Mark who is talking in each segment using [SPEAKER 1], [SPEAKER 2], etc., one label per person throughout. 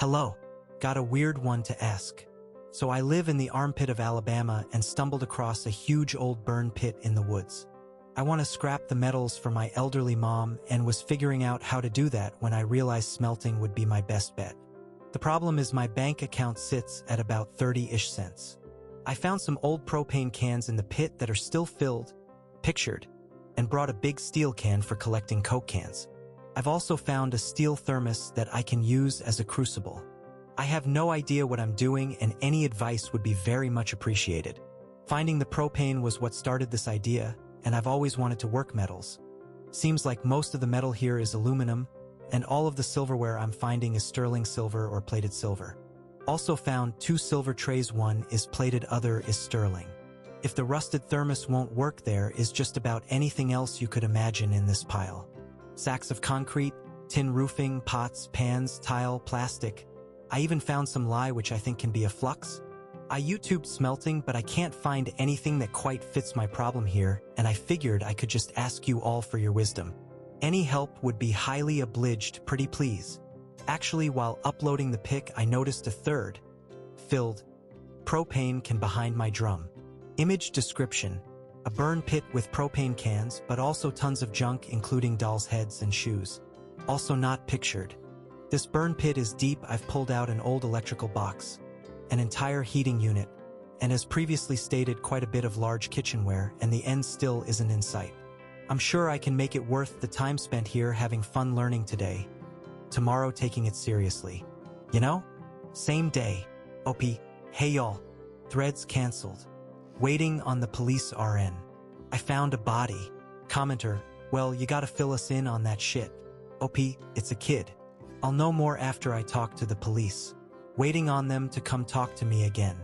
[SPEAKER 1] Hello. Got a weird one to ask. So I live in the armpit of Alabama and stumbled across a huge old burn pit in the woods. I want to scrap the metals for my elderly mom and was figuring out how to do that when I realized smelting would be my best bet. The problem is my bank account sits at about 30-ish cents. I found some old propane cans in the pit that are still filled, pictured, and brought a big steel can for collecting Coke cans. I've also found a steel thermos that I can use as a crucible. I have no idea what I'm doing and any advice would be very much appreciated. Finding the propane was what started this idea, and I've always wanted to work metals. Seems like most of the metal here is aluminum, and all of the silverware I'm finding is sterling silver or plated silver. Also found 2 silver trays, one is plated, other is sterling. If the rusted thermos won't work, there is just about anything else you could imagine in this pile. Sacks of concrete, tin roofing, pots, pans, tile, plastic. I even found some lye, which I think can be a flux. I YouTubed smelting, but I can't find anything that quite fits my problem here, and I figured I could just ask you all for your wisdom. Any help would be highly obliged, pretty please. Actually, while uploading the pic, I noticed a third, filled, propane can behind my drum. Image description: a burn pit with propane cans, but also tons of junk including dolls' heads and shoes. Also not pictured. This burn pit is deep. I've pulled out an old electrical box, an entire heating unit, and as previously stated, quite a bit of large kitchenware, and the end still isn't in sight. I'm sure I can make it worth the time spent here having fun learning today. Tomorrow taking it seriously. You know? Same day. OP, hey y'all. Threads cancelled. Waiting on the police RN. I found a body. Commenter, well, you gotta fill us in on that shit. OP, it's a kid. I'll know more after I talk to the police. Waiting on them to come talk to me again.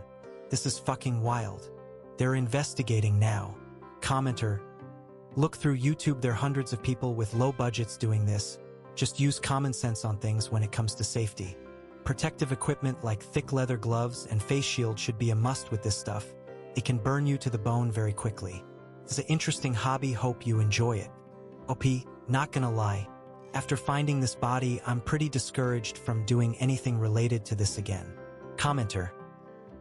[SPEAKER 1] This is fucking wild. They're investigating now. Commenter, look through YouTube, there are hundreds of people with low budgets doing this. Just use common sense on things when it comes to safety. Protective equipment like thick leather gloves and face shield should be a must with this stuff. It can burn you to the bone very quickly. It's an interesting hobby, hope you enjoy it. OP, not gonna lie. After finding this body, I'm pretty discouraged from doing anything related to this again. Commenter,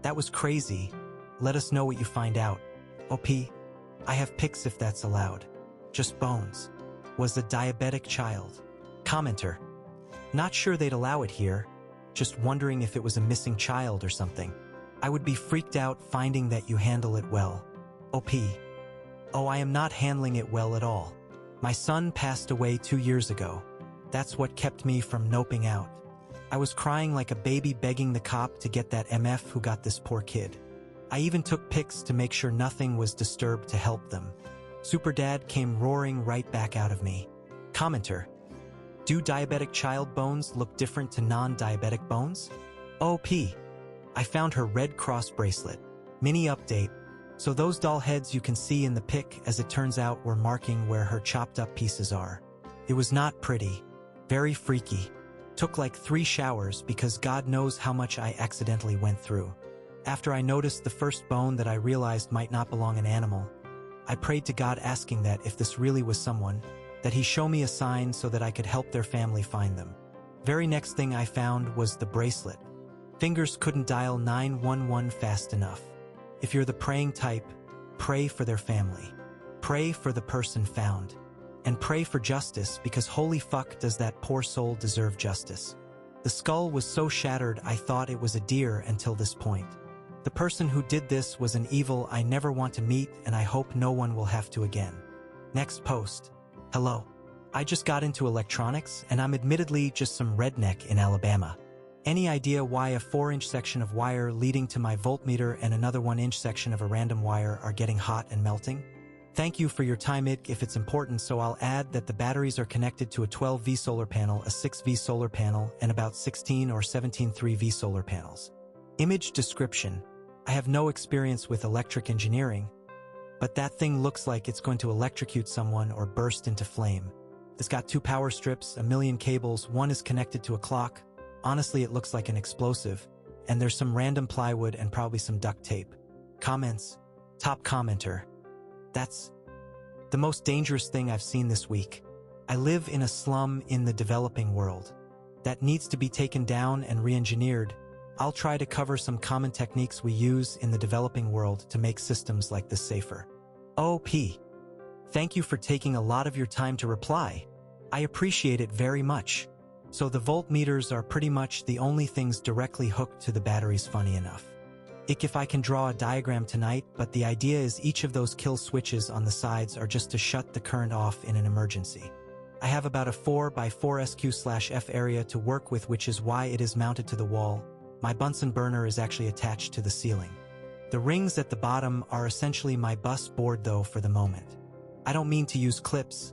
[SPEAKER 1] that was crazy. Let us know what you find out. OP, I have pics if that's allowed. Just bones. Was a diabetic child. Commenter, not sure they'd allow it here. Just wondering if it was a missing child or something. I would be freaked out finding that you handle it well. OP, oh, I am not handling it well at all. My son passed away 2 years ago. That's what kept me from noping out. I was crying like a baby begging the cop to get that MF who got this poor kid. I even took pics to make sure nothing was disturbed to help them. Super Dad came roaring right back out of me. Commenter, do diabetic child bones look different to non-diabetic bones? OP, I found her Red Cross bracelet. Mini update. So those doll heads you can see in the pic, as it turns out, were marking where her chopped up pieces are. It was not pretty. Very freaky. Took like 3 showers because God knows how much I accidentally went through. After I noticed the first bone that I realized might not belong an animal, I prayed to God asking that if this really was someone, that he show me a sign so that I could help their family find them. Very next thing I found was the bracelet. Fingers couldn't dial 911 fast enough. If you're the praying type, pray for their family. Pray for the person found. And pray for justice, because holy fuck does that poor soul deserve justice. The skull was so shattered I thought it was a deer until this point. The person who did this was an evil I never want to meet, and I hope no one will have to again. Next post. Hello. I just got into electronics, and I'm admittedly just some redneck in Alabama. Any idea why a 4-inch section of wire leading to my voltmeter and another 1-inch section of a random wire are getting hot and melting? Thank you for your time if it's important, so I'll add that the batteries are connected to a 12V solar panel, a 6V solar panel, and about 16 or 17 3V solar panels. Image description. I have no experience with electric engineering, but that thing looks like it's going to electrocute someone or burst into flame. It's got 2 power strips, a million cables, one is connected to a clock. Honestly, it looks like an explosive, and there's some random plywood and probably some duct tape. Comments. Top commenter. That's the most dangerous thing I've seen this week. I live in a slum in the developing world. that needs to be taken down and re-engineered. I'll try to cover some common techniques we use in the developing world to make systems like this safer. OP. Thank you for taking a lot of your time to reply. I appreciate it very much. So the voltmeters are pretty much the only things directly hooked to the batteries, funny enough. If I can draw a diagram tonight, but the idea is each of those kill switches on the sides are just to shut the current off in an emergency. I have about a 4x4 SQ/F area to work with, which is why it is mounted to the wall. My Bunsen burner is actually attached to the ceiling. The rings at the bottom are essentially my bus board though for the moment. I don't mean to use clips.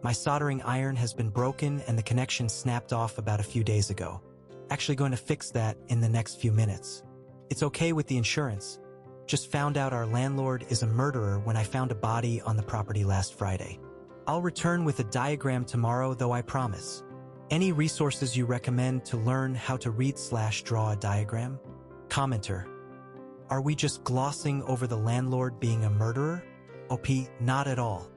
[SPEAKER 1] My soldering iron has been broken and the connection snapped off about a few days ago. Actually going to fix that in the next few minutes. It's okay with the insurance. Just found out our landlord is a murderer when I found a body on the property last Friday. I'll return with a diagram tomorrow though, I promise. Any resources you recommend to learn how to read/draw a diagram? Commenter. Are we just glossing over the landlord being a murderer? OP, not at all.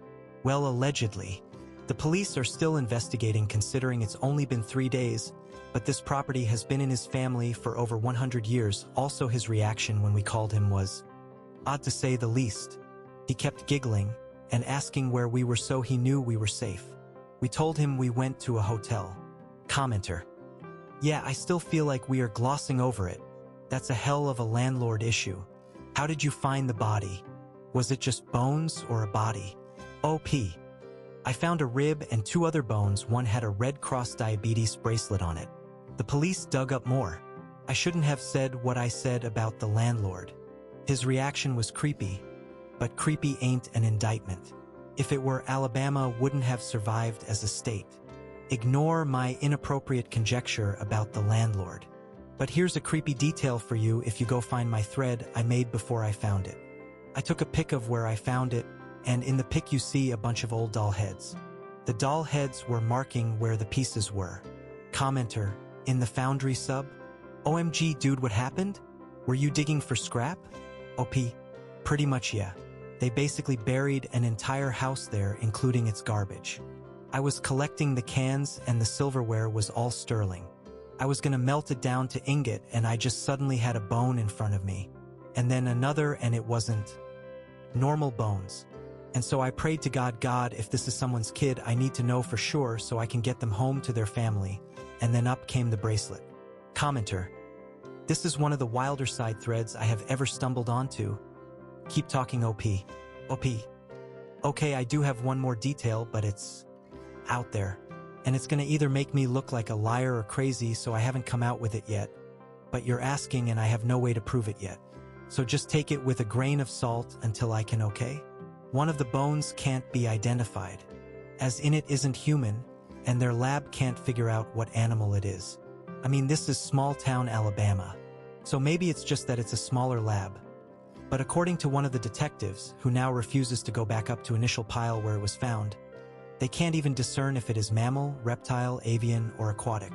[SPEAKER 1] Well, allegedly. The police are still investigating considering it's only been 3 days, but this property has been in his family for over 100 years. Also, his reaction when we called him was odd to say the least. He kept giggling and asking where we were so he knew we were safe. We told him we went to a hotel. Commenter. Yeah, I still feel like we are glossing over it. That's a hell of a landlord issue. How did you find the body? Was it just bones or a body? OP. I found a rib and 2 other bones. One had a Red Cross diabetes bracelet on it. The police dug up more. I shouldn't have said what I said about the landlord. His reaction was creepy, but creepy ain't an indictment. If it were, Alabama wouldn't have survived as a state. Ignore my inappropriate conjecture about the landlord. But here's a creepy detail for you if you go find my thread I made before I found it. I took a pic of where I found it, and in the pic you see a bunch of old doll heads. The doll heads were marking where the pieces were. Commenter, in the foundry sub? OMG dude, what happened? Were you digging for scrap? OP, pretty much yeah. They basically buried an entire house there, including its garbage. I was collecting the cans and the silverware was all sterling. I was gonna melt it down to ingot and I just suddenly had a bone in front of me. And then another, and it wasn't normal bones. And so I prayed to God, if this is someone's kid, I need to know for sure so I can get them home to their family. And then up came the bracelet. Commenter. This is one of the wilder side threads I have ever stumbled onto. Keep talking, OP. OP. Okay, I do have one more detail, but it's out there. And it's gonna either make me look like a liar or crazy, so I haven't come out with it yet. But you're asking and I have no way to prove it yet. So just take it with a grain of salt until I can, okay? One of the bones can't be identified, as in it isn't human, and their lab can't figure out what animal it is. I mean, this is small town Alabama, so maybe it's just that it's a smaller lab. But according to one of the detectives, who now refuses to go back up to initial pile where it was found, they can't even discern if it is mammal, reptile, avian, or aquatic.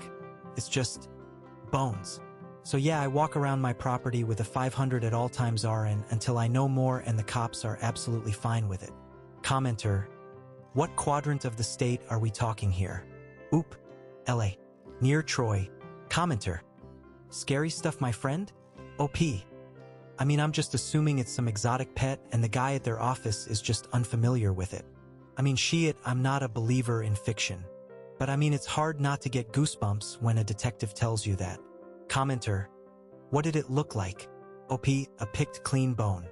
[SPEAKER 1] It's just bones. So yeah, I walk around my property with a 500 at all times RN until I know more, and the cops are absolutely fine with it. Commenter. What quadrant of the state are we talking here? Oop. LA. Near Troy. Commenter. Scary stuff, my friend? OP. I mean, I'm just assuming it's some exotic pet and the guy at their office is just unfamiliar with it. I mean, I'm not a believer in fiction. But I mean, it's hard not to get goosebumps when a detective tells you that. Commenter. What did it look like? OP, a picked clean bone.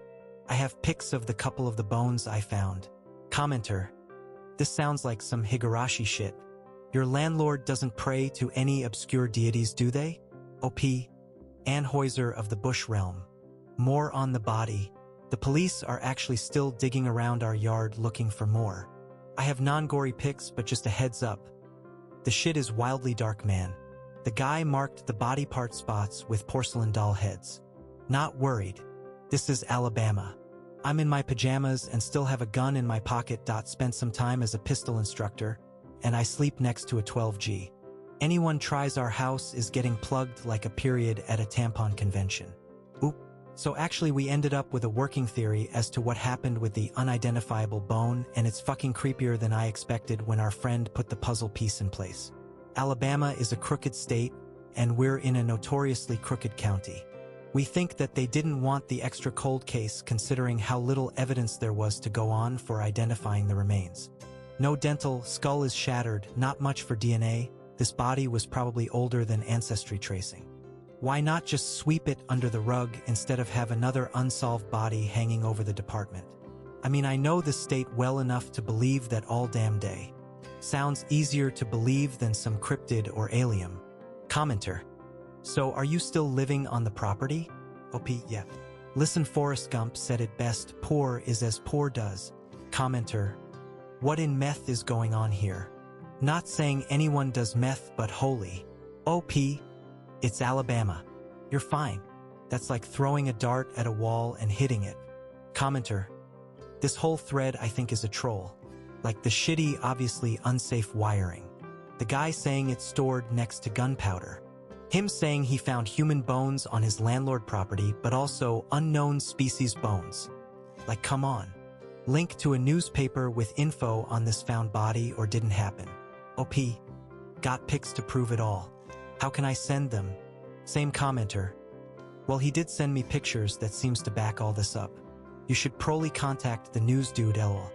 [SPEAKER 1] I have pics of the couple of the bones I found. Commenter. This sounds like some Higurashi shit. Your landlord doesn't pray to any obscure deities, do they? OP. Anheuser of the Bush realm. More on the body. The police are actually still digging around our yard looking for more. I have non-gory pics, but just a heads up. The shit is wildly dark, man. The guy marked the body part spots with porcelain doll heads. Not worried. This is Alabama. I'm in my pajamas and still have a gun in my pocket. Spent some time as a pistol instructor, and I sleep next to a 12G. Anyone tries our house is getting plugged like a period at a tampon convention. Oop. So actually we ended up with a working theory as to what happened with the unidentifiable bone, and it's fucking creepier than I expected when our friend put the puzzle piece in place. Alabama is a crooked state, and we're in a notoriously crooked county. We think that they didn't want the extra cold case considering how little evidence there was to go on for identifying the remains. No dental, skull is shattered, not much for DNA. This body was probably older than ancestry tracing. Why not just sweep it under the rug instead of have another unsolved body hanging over the department? I mean, I know the state well enough to believe that all damn day. Sounds easier to believe than some cryptid or alien. Commenter. So are you still living on the property? OP, yeah. Listen, Forrest Gump said it best, poor is as poor does. Commenter. What in meth is going on here? Not saying anyone does meth, but holy. OP. It's Alabama. You're fine. That's like throwing a dart at a wall and hitting it. Commenter. This whole thread I think is a troll. Like the shitty, obviously unsafe wiring. The guy saying it's stored next to gunpowder. Him saying he found human bones on his landlord property, but also unknown species bones. Like, come on. Link to a newspaper with info on this found body or didn't happen. OP. Got pics to prove it all. How can I send them? Same commenter. Well, he did send me pictures that seems to back all this up. You should probably contact the news dude LOL.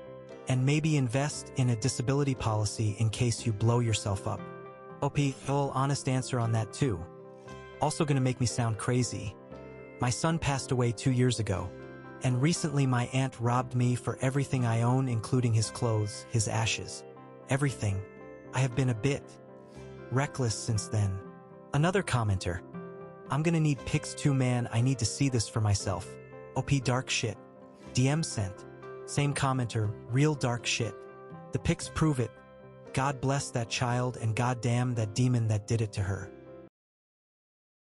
[SPEAKER 1] And maybe invest in a disability policy in case you blow yourself up. OP, full honest answer on that too. Also gonna make me sound crazy. My son passed away 2 years ago, and recently my aunt robbed me for everything I own, including his clothes, his ashes. Everything. I have been a bit reckless since then. Another commenter. I'm gonna need pics too, man. I need to see this for myself. OP dark shit. DM sent. Same commenter, real dark shit. The pics prove it. God bless that child and goddamn that demon that did it to her.